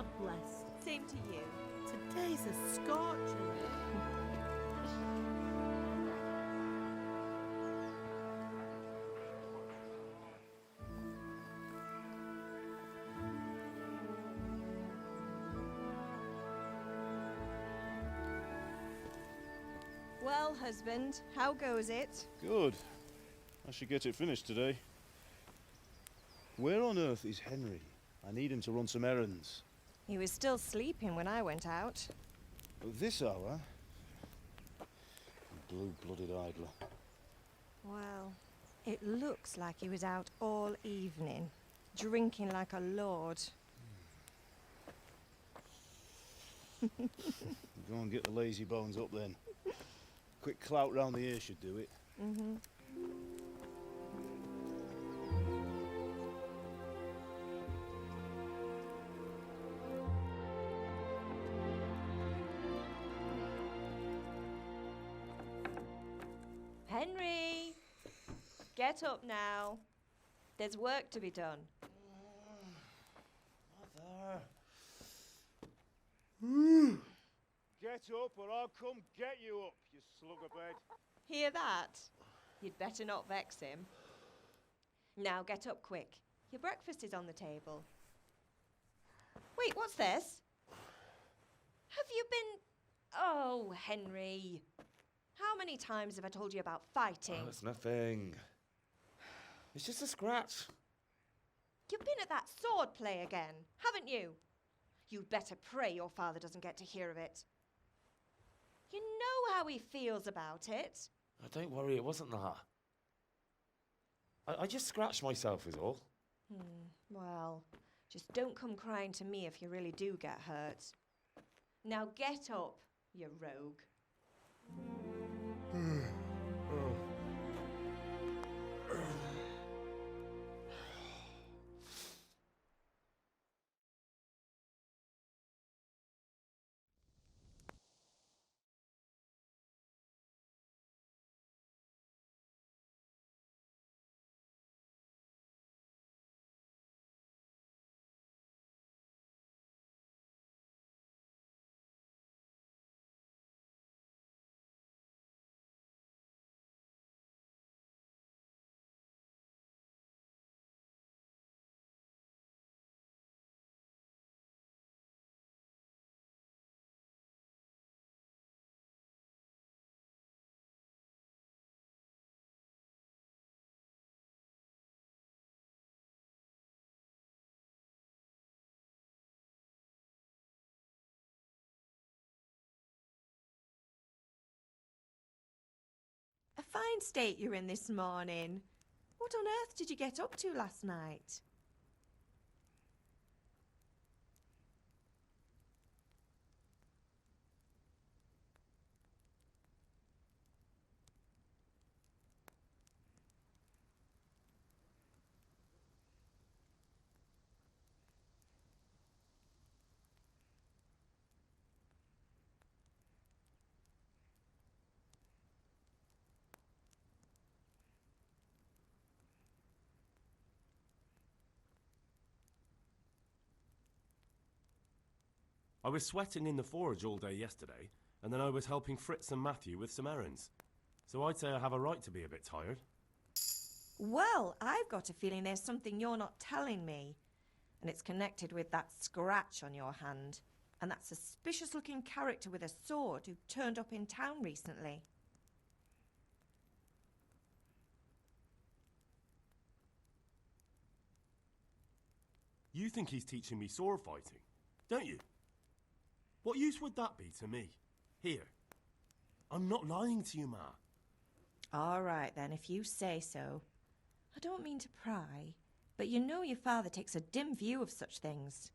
God bless. Same to you. Today's a scorcher. Well, husband, how goes it? Good. I should get it finished today. Where on earth is Henry? I need him to run some errands. He was still sleeping when I went out. At this hour? Blue-blooded idler. Well, it looks like he was out all evening, drinking like a lord. Go and get the lazy bones up then. Quick clout round the ear should do it. Mm-hmm. Henry! Get up now. There's work to be done. Mother. Get up or I'll come get you up, you slugabed. Hear that? You'd better not vex him. Now get up quick. Your breakfast is on the table. Wait, what's this? Have you been... Oh, Henry. How many times have I told you about fighting? Oh, it's nothing. It's just a scratch. You've been at that sword play again, haven't you? You'd better pray your father doesn't get to hear of it. You know how he feels about it. Oh, don't worry, it wasn't that. I just scratched myself is all. Well, just don't come crying to me if you really do get hurt. Now get up, you rogue. A fine state you're in this morning. What on earth did you get up to last night? I was sweating in the forge all day yesterday, and then I was helping Fritz and Matthew with some errands. So I'd say I have a right to be a bit tired. Well, I've got a feeling there's something you're not telling me. And it's connected with that scratch on your hand. And that suspicious-looking character with a sword who turned up in town recently. You think he's teaching me sword fighting, don't you? What use would that be to me? Here. I'm not lying to you, Ma. All right, then, if you say so. I don't mean to pry, but you know your father takes a dim view of such things.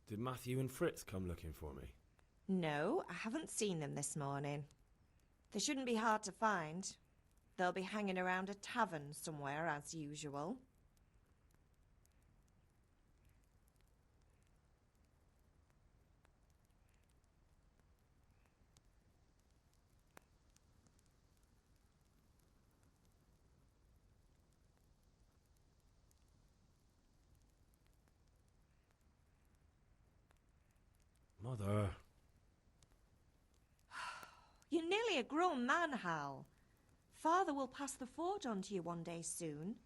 Did Matthew and Fritz come looking for me? No, I haven't seen them this morning. They shouldn't be hard to find. They'll be hanging around a tavern somewhere, as usual. Mother. You're nearly a grown man, Hal. Father will pass the forge on to you one day soon.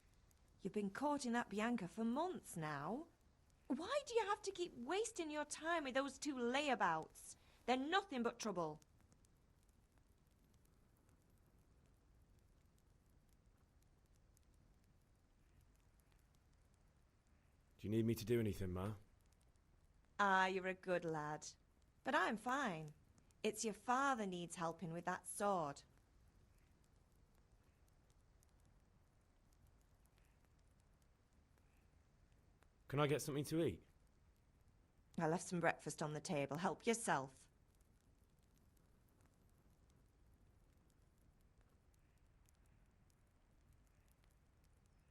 You've been courting that Bianca for months now. Why do you have to keep wasting your time with those two layabouts? They're nothing but trouble. Do you need me to do anything, Ma? Ah, you're a good lad. But I'm fine. It's your father needs helping with that sword. Can I get something to eat? I left some breakfast on the table. Help yourself.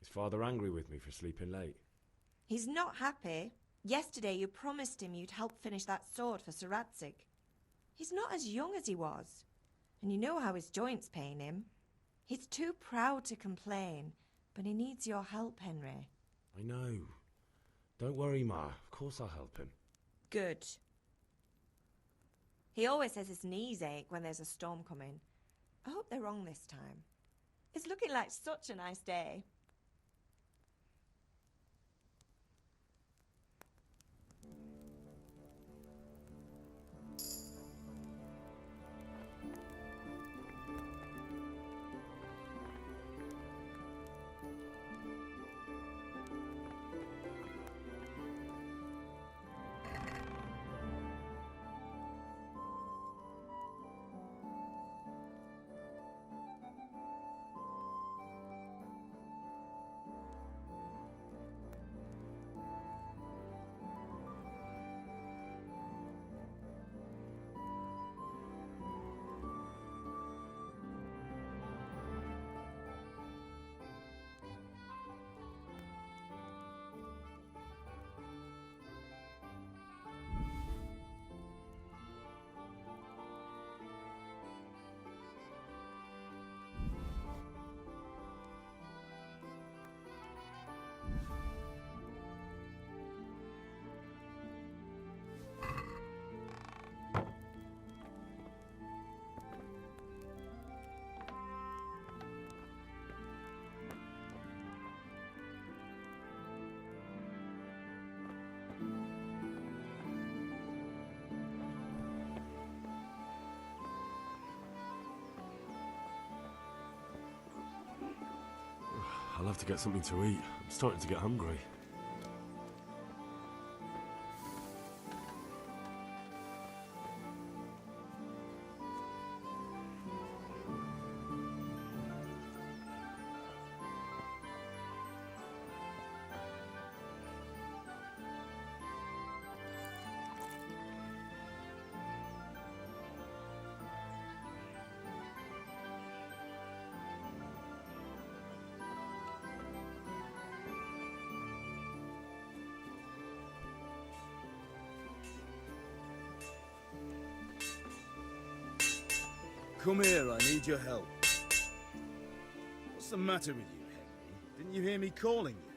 Is Father angry with me for sleeping late? He's not happy. Yesterday you promised him you'd help finish that sword for Sir Radzig. He's not as young as he was, and you know how his joints pain him. He's too proud to complain, but he needs your help, Henry. I know. Don't worry, Ma. Of course I'll help him. Good. He always says his knees ache when there's a storm coming. I hope they're wrong this time. It's looking like such a nice day. I'll have to get something to eat. I'm starting to get hungry. Come here, I need your help. What's the matter with you, Henry? Didn't you hear me calling you?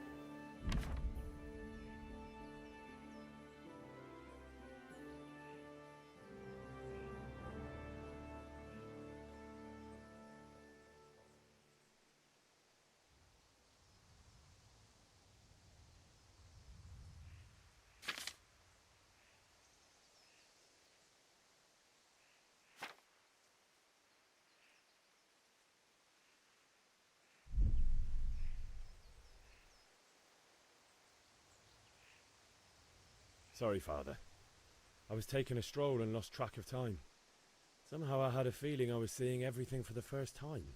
Sorry, Father. I was taking a stroll and lost track of time. Somehow I had a feeling I was seeing everything for the first time.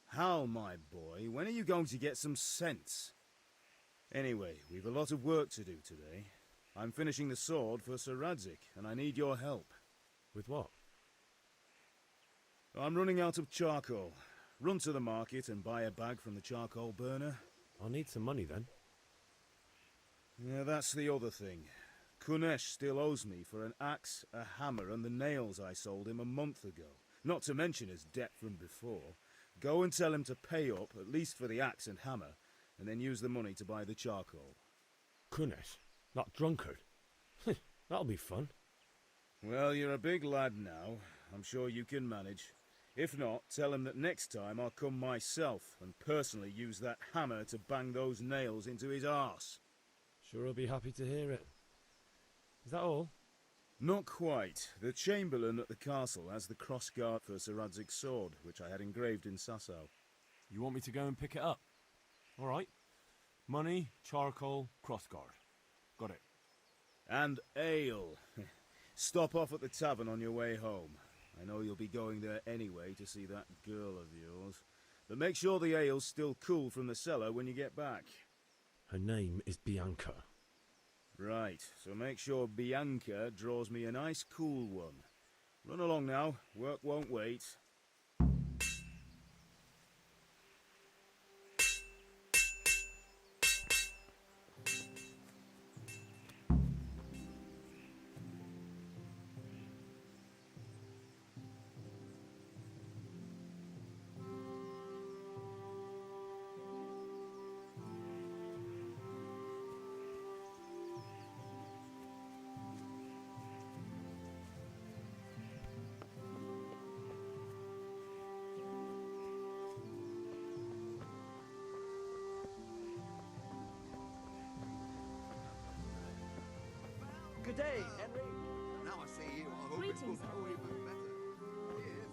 Hal, my boy, when are you going to get some sense? Anyway, we've a lot of work to do today. I'm finishing the sword for Sir Radzig, and I need your help. With what? I'm running out of charcoal. Run to the market and buy a bag from the charcoal burner. I'll need some money then. Yeah, that's the other thing. Kunesh still owes me for an axe, a hammer, and the nails I sold him a month ago. Not to mention his debt from before. Go and tell him to pay up, at least for the axe and hammer, and then use the money to buy the charcoal. Kunesh? That drunkard? That'll be fun. Well, you're a big lad now. I'm sure you can manage. If not, tell him that next time I'll come myself and personally use that hammer to bang those nails into his arse. Sure he'll be happy to hear it. Is that all? Not quite. The Chamberlain at the castle has the crossguard for Sir Radzig's sword, which I had engraved in Sasau. You want me to go and pick it up? All right. Money, charcoal, crossguard. Got it. And ale. Stop off at the tavern on your way home. I know you'll be going there anyway to see that girl of yours. But make sure the ale's still cool from the cellar when you get back. Her name is Bianca. Right, so make sure Bianca draws me a nice cool one. Run along now, work won't wait. Good day, Henry. Now I see you. I hope it will go even better. Here's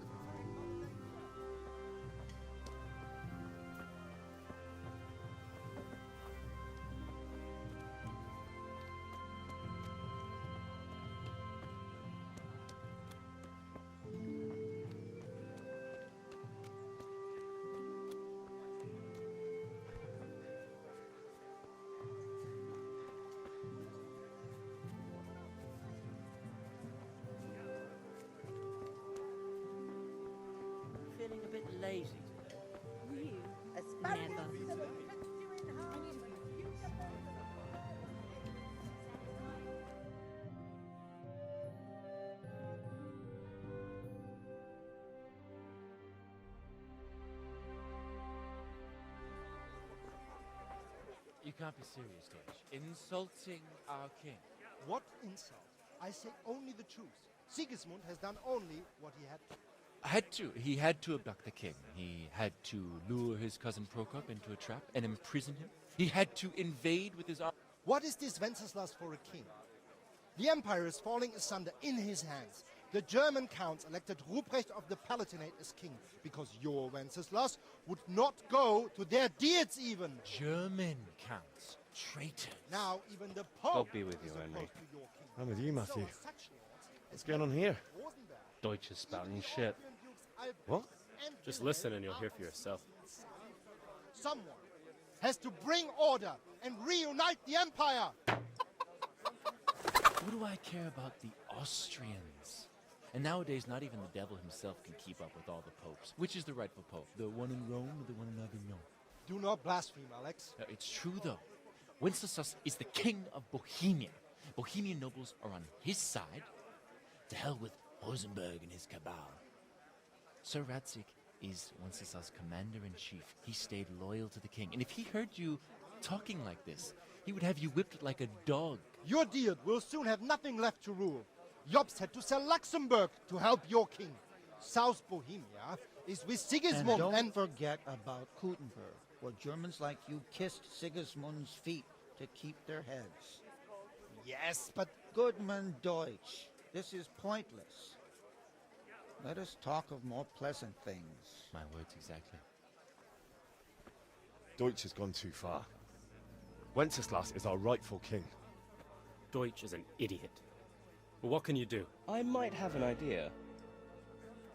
Feeling a bit lazy today. Never. You can't be serious, Deutsch. Insulting our king. What insult? I say only the truth. Sigismund has done only what he had to. He had to abduct the king. He had to lure his cousin Prokop into a trap and imprison him. He had to invade with his army. What is this Wenceslas for a king? The empire is falling asunder in his hands. The German counts elected Ruprecht of the Palatinate as king because your Wenceslas would not go to their deeds even. German counts. Traitors. Now even the Pope God be with you, is Henry. opposed to your king. I'm with you, Matthew. So such lords What's going on here? Rosenberg, Deutsch is spouting shit. What? and Just listen and you'll hear for yourself. Someone has to bring order and reunite the empire. What do I care about the Austrians? And nowadays, not even the devil himself can keep up with all the popes. Which is the rightful pope? The one in Rome or the one in Avignon? Do not blaspheme, Alex. It's true, though. Wenceslas is the king of Bohemia. Bohemian nobles are on his side. To hell with Rosenberg and his cabal. Sir Radzig is Wenceslas' commander-in-chief. He stayed loyal to the king. And if he heard you talking like this, he would have you whipped like a dog. Your Diet will soon have nothing left to rule. Jobst had to sell Luxembourg to help your king. South Bohemia is with Sigismund And don't forget about Kuttenberg, where Germans like you kissed Sigismund's feet to keep their heads. Yes, but Goodman Deutsch, this is pointless. Let us talk of more pleasant things. My words exactly. Deutsch has gone too far. Wenceslas is our rightful king. Deutsch is an idiot. But what can you do? I might have an idea.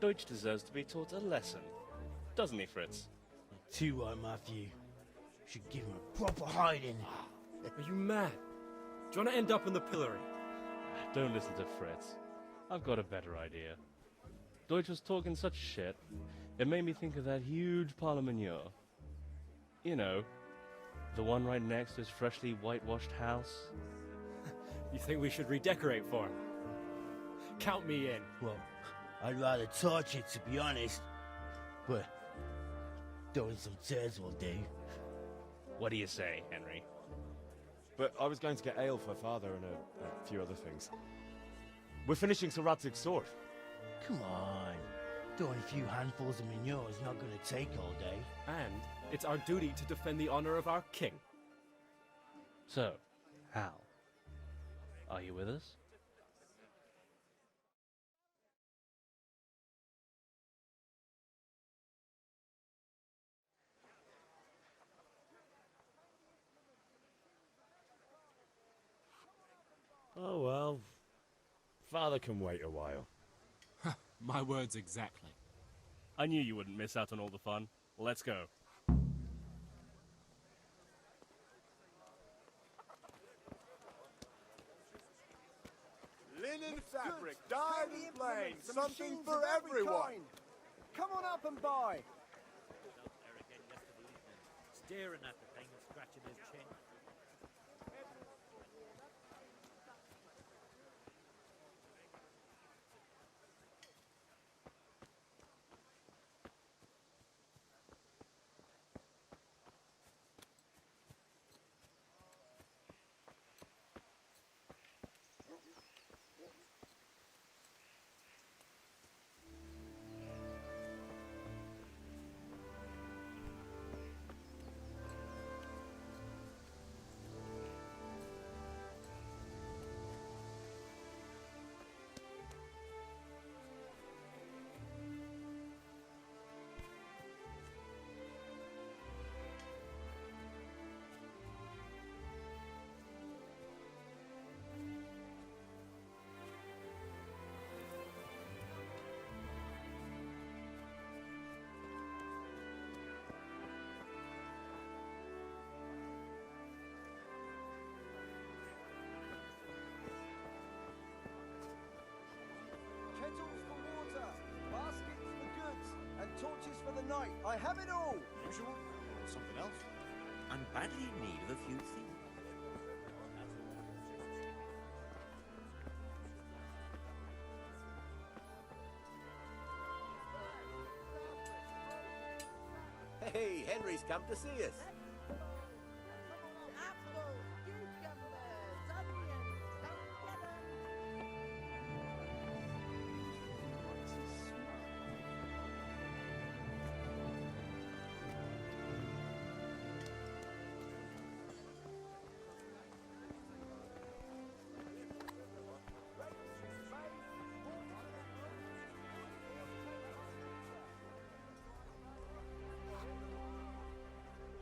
Deutsch deserves to be taught a lesson. Doesn't he, Fritz? Too right, Matthew. Should give him a proper hiding. Are you mad? Do you want to end up in the pillory? Don't listen to Fritz. I've got a better idea. Deutsch was talking such shit, it made me think of that huge parliament. You know, the one right next to his freshly whitewashed house. You think we should redecorate for him? Count me in. Well, I'd rather torch it, to be honest. But throwing some tears will do. What do you say, Henry? But I was going to get ale for father and a few other things. We're finishing Sir Radzig's sword. Come on. Throwing a few handfuls of manure is not going to take all day. And it's our duty to defend the honor of our king. So, Hal, are you with us? Oh well. Father can wait a while. My words exactly. I knew you wouldn't miss out on all the fun. Let's go. Linen fabric, dyed and plain, something for everyone. Come on up and buy. Staring at the thing and scratching his chin. Kettles for water, baskets for goods, and torches for the night. I have it all. Usual? Or something else? I'm badly in need of a few things. Hey, Henry's come to see us.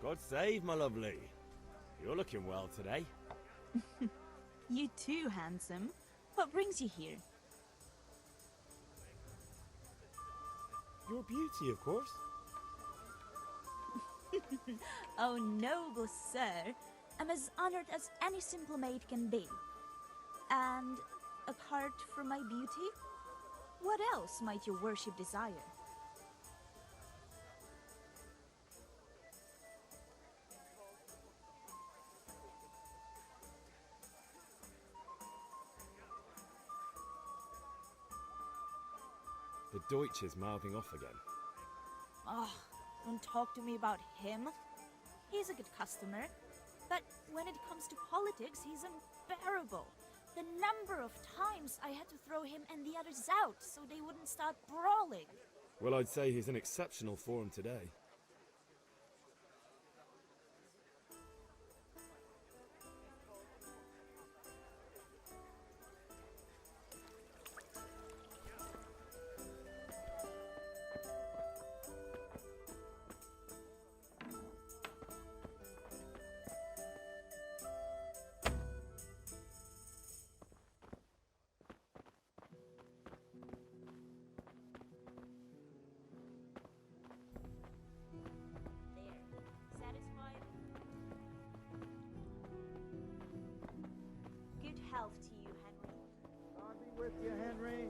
God save, my lovely. You're looking well today. You too, handsome. What brings you here? Your beauty, of course. Oh, noble sir. I'm as honored as any simple maid can be. And apart from my beauty, what else might your worship desire? The Deutsch is mouthing off again. Oh, don't talk to me about him. He's a good customer. But when it comes to politics, he's unbearable. The number of times I had to throw him and the others out so they wouldn't start brawling. Well, I'd say he's in exceptional form today. Satisfied? Good health to you, Henry. I'll be with you, Henry.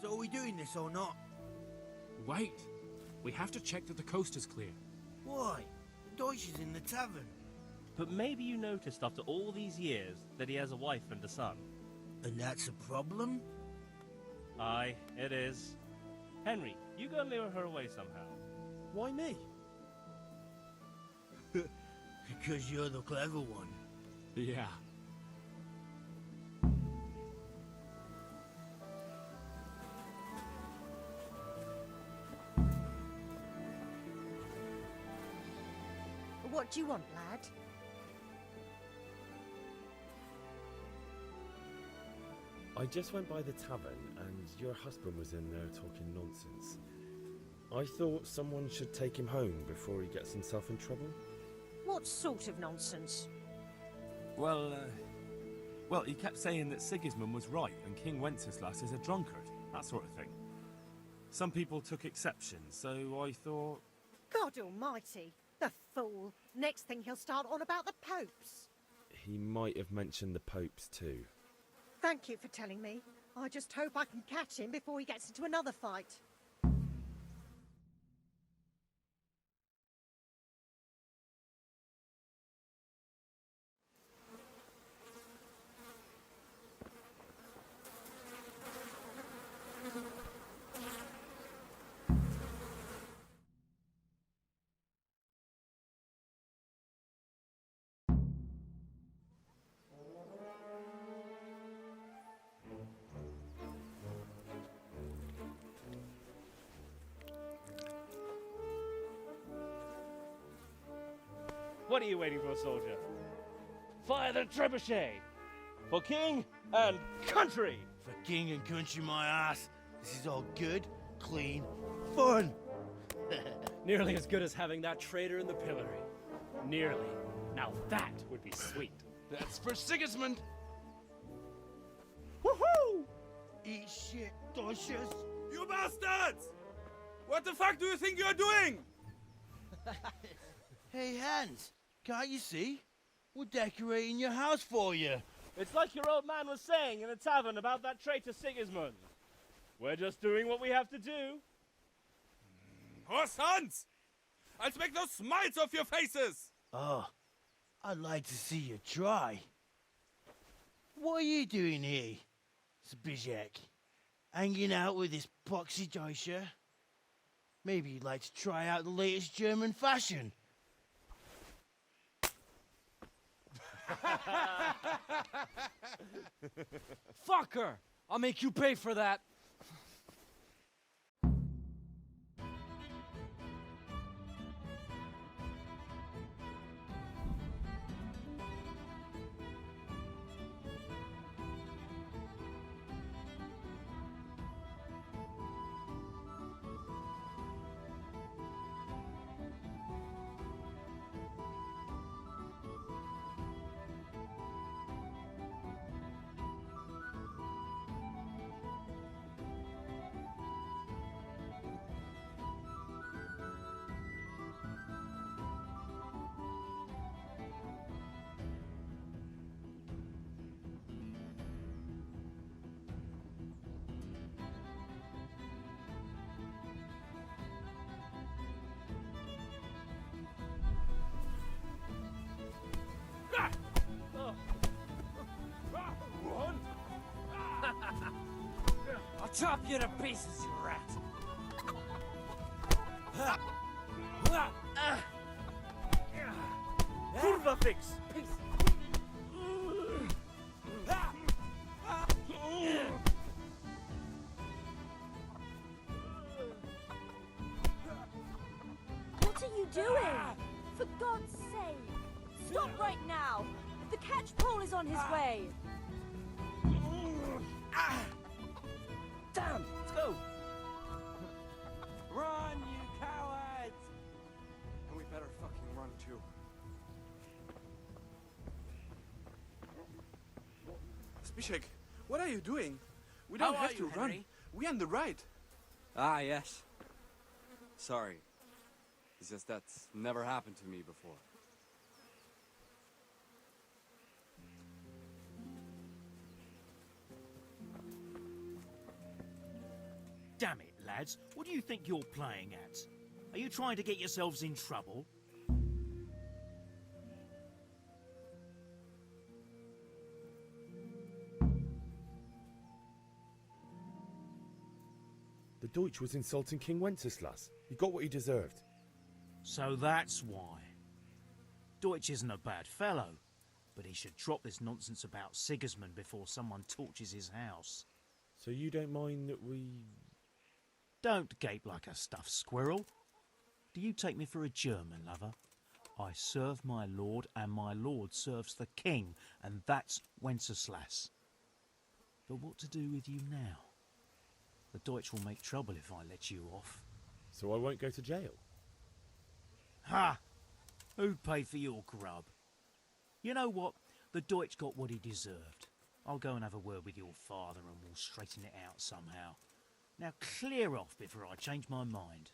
So are we doing this or not? Wait. We have to check that the coast is clear. Why? Deutsch is in the tavern. But maybe you noticed after all these years that he has a wife and a son. And that's a problem? Aye, it is. Henry, you go and lure her away somehow. Why me? Because you're the clever one. Yeah. What do you want, lad? I just went by the tavern and your husband was in there talking nonsense. I thought someone should take him home before he gets himself in trouble. What sort of nonsense? Well, he kept saying that Sigismund was right and King Wenceslas is a drunkard, that sort of thing. Some people took exception, so I thought... God almighty, the fool. Next thing he'll start on about the popes. He might have mentioned the popes too. Thank you for telling me. I just hope I can catch him before he gets into another fight. What are you waiting for, soldier? Fire the trebuchet! For king and country! For king and country, my ass. This is all good, clean, fun. Nearly as good as having that traitor in the pillory. Nearly. Now that would be sweet. That's for Sigismund! Woohoo! Eat shit, Deutsches. You bastards! What the fuck do you think you're doing? Hey, Hans, can't you see? We're decorating your house for you. It's like your old man was saying in the tavern about that traitor Sigismund. We're just doing what we have to do. Horse Hans! I'll make those smiles off your faces! Oh, I'd like to see you try. What are you doing here, Zbigniew? Hanging out with this poxy Deutscher? Maybe you'd like to try out the latest German fashion. Fuck her! I'll make you pay for that. I'll chop you to pieces, you rat! Kurva fix! What are you doing? For God's sake! Stop right now! The catch pole is on his way! Damn! Let's go! Run, you cowards! And we better fucking run too. Zbigniew, what are you doing? We don't have to run. We're on the right. Ah, yes. Sorry. It's just that's never happened to me before. Damn it, lads. What do you think you're playing at? Are you trying to get yourselves in trouble? The Deutsch was insulting King Wenceslas. He got what he deserved. So that's why. Deutsch isn't a bad fellow, but he should drop this nonsense about Sigismund before someone torches his house. So you don't mind that we... Don't gape like a stuffed squirrel. Do you take me for a German, lover? I serve my lord, and my lord serves the king, and that's Wenceslas. But what to do with you now? The Deutsch will make trouble if I let you off. So I won't go to jail? Ha! Who'd pay for your grub? You know what? The Deutsch got what he deserved. I'll go and have a word with your father and we'll straighten it out somehow. Now clear off before I change my mind.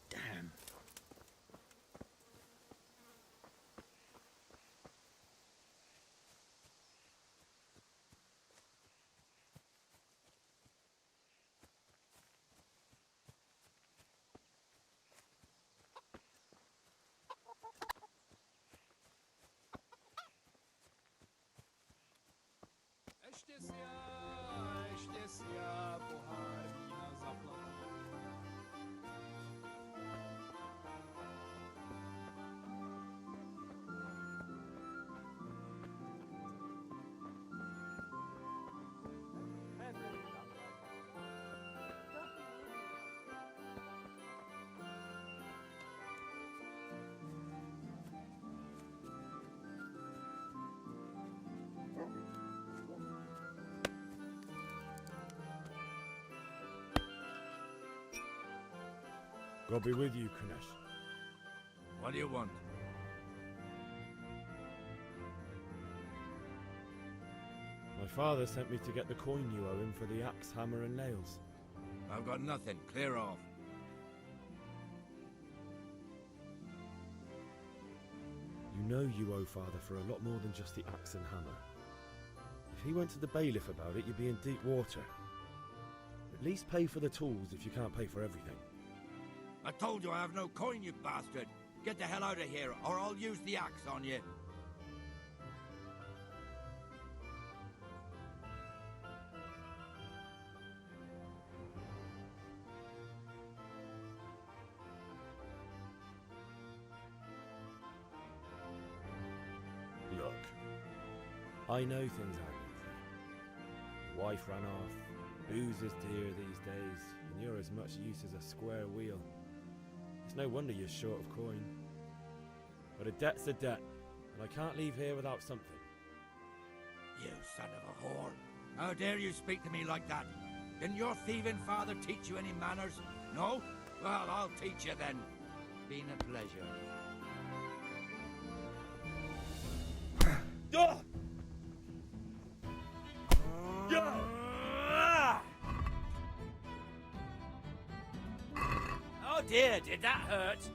Damn. God be with you, Kunesh. What do you want? My father sent me to get the coin you owe him for the axe, hammer and nails. I've got nothing. Clear off. You know you owe father for a lot more than just the axe and hammer. If he went to the bailiff about it, you'd be in deep water. At least pay for the tools if you can't pay for everything. I told you I have no coin, you bastard. Get the hell out of here, or I'll use the axe on you. Look, I know things aren't easy. Wife ran off, booze is dear these days, and you're as much use as a square wheel. It's no wonder you're short of coin. But a debt's a debt, and I can't leave here without something. You son of a whore. How dare you speak to me like that? Didn't your thieving father teach you any manners? No? Well, I'll teach you then. Been a pleasure. Oh dear, did that hurt?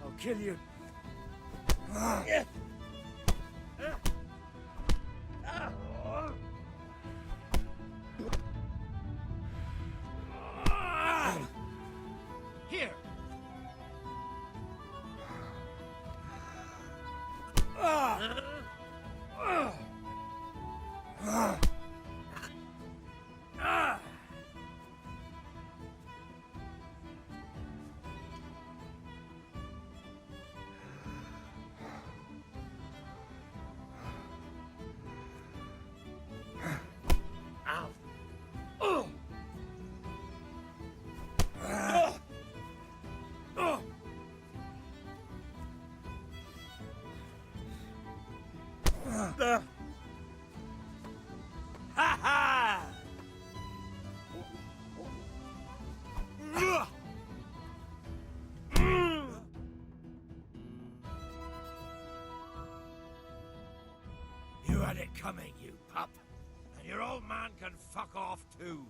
I'll kill you. Here. Ha ha! You had it coming, you pup. And your old man can fuck off too.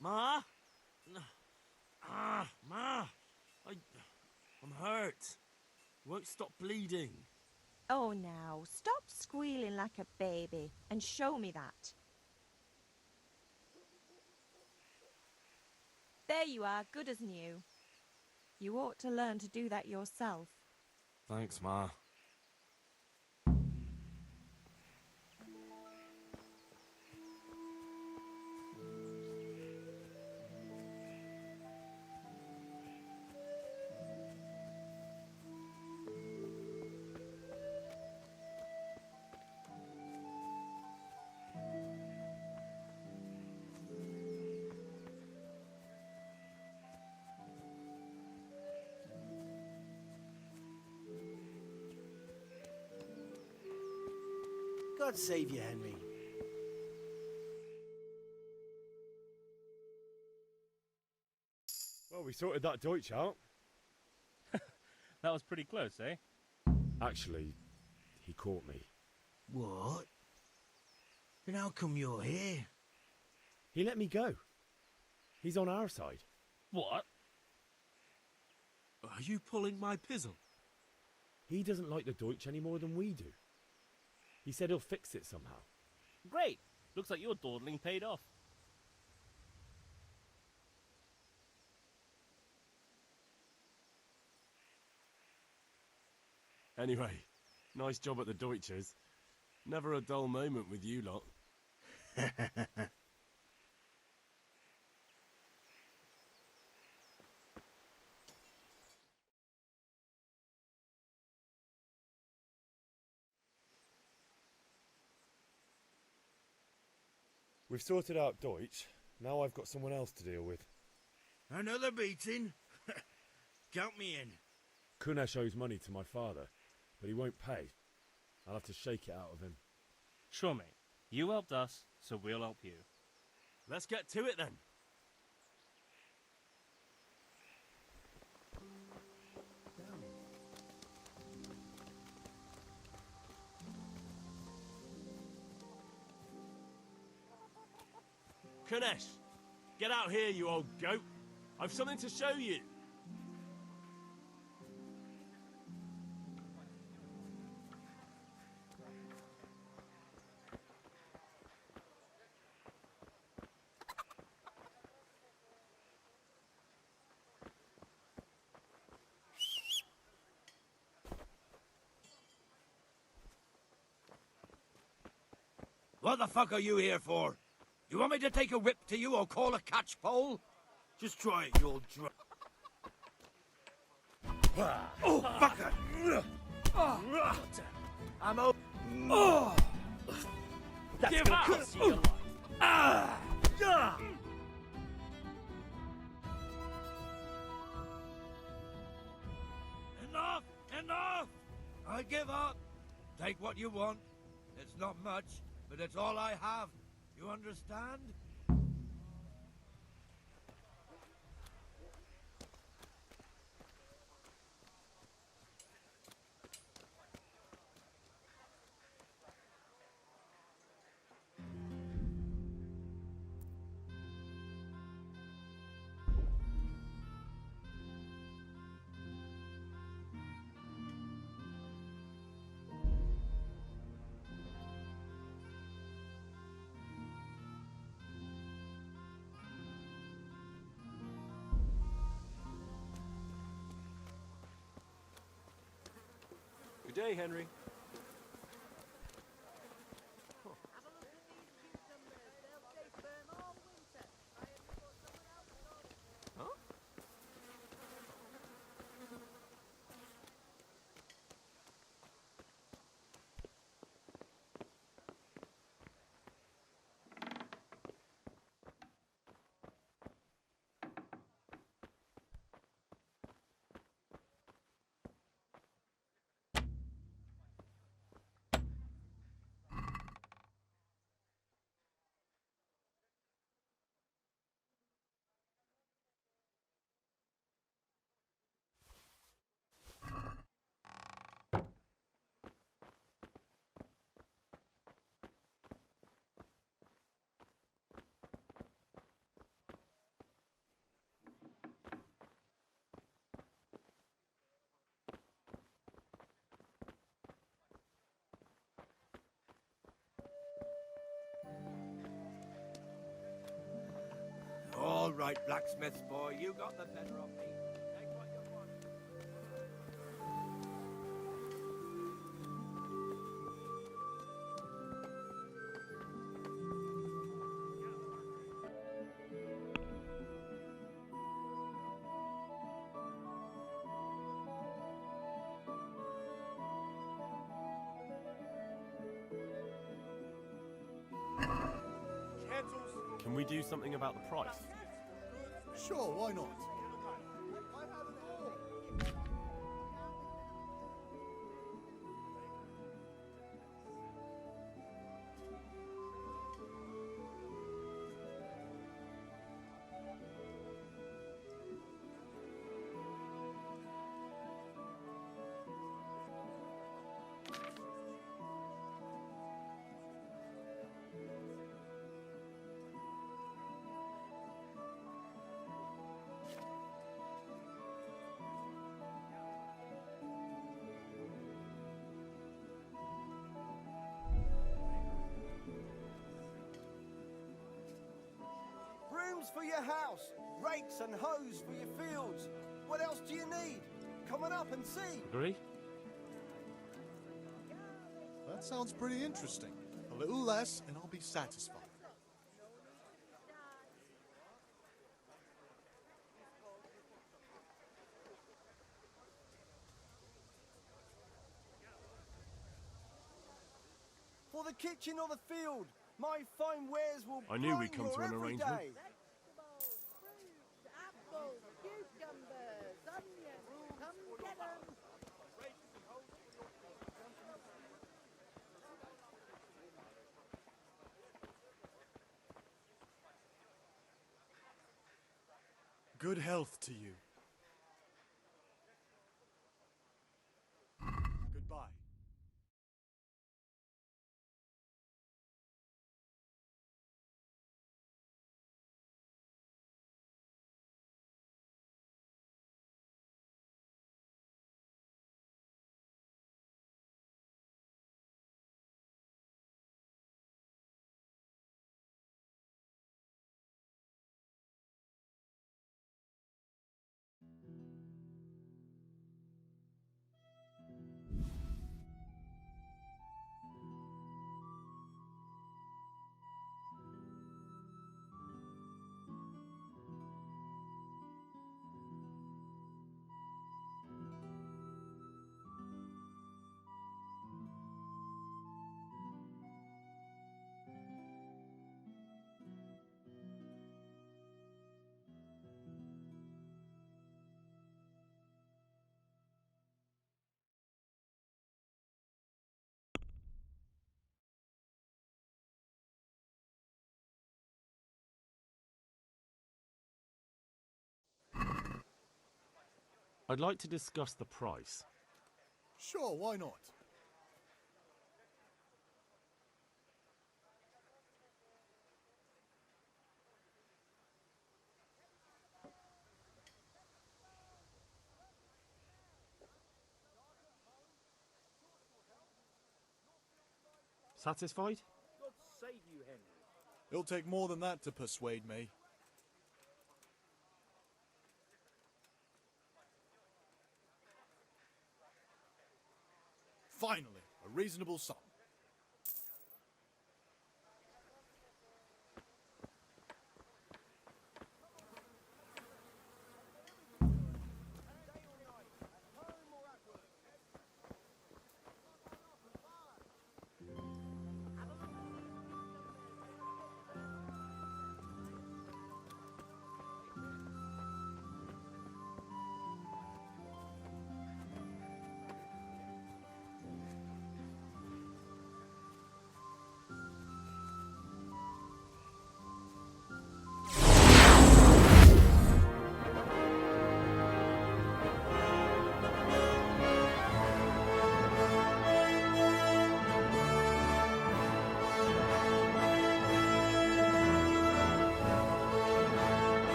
Ma? Ma! I'm hurt. Won't stop bleeding. Oh, now, stop squealing like a baby and show me that. There you are, good as new. You ought to learn to do that yourself. Thanks, Ma. God save you, Henry. Well, we sorted that Deutsch out. That was pretty close, eh? Actually, he caught me. What? Then how come you're here? He let me go. He's on our side. What? Are you pulling my pizzle? He doesn't like the Deutsch any more than we do. He said he'll fix it somehow. Great. Looks like your dawdling paid off. Anyway, nice job at the Deutsches. Never a dull moment with you lot. We've sorted out Deutsch. Now I've got someone else to deal with. Another beating? Count me in. Kunesh owes money to my father, but he won't pay. I'll have to shake it out of him. Sure, mate. You helped us, so we'll help you. Let's get to it then. Kunesh, get out here, you old goat. I've something to show you. What the fuck are you here for? You want me to take a whip to you or call a catch pole? Just try it, you old drunk. Oh, fucker! I'm out. Oh! That's Give gonna up! cost you your life. Ah! Enough! Enough! I give up. Take what you want. It's not much, but it's all I have. You understand? Good day, Henry. right, blacksmith's boy. You got the better of me. Take what you want. Can we do something about the price? Sure, why not? Brooms for your house, rakes and hoes for your fields. What else do you need? Come on up and see. Agree? That sounds pretty interesting. A little less, and I'll be satisfied. For the kitchen or the field, my fine wares will I knew we'd brighten come to your an every arrangement. day. Apples, cucumbers, onions, come get 'em. Good health to you. Goodbye. I'd like to discuss the price. Sure, why not? Satisfied? God save you, Henry. It'll take more than that to persuade me. Finally, a reasonable sum.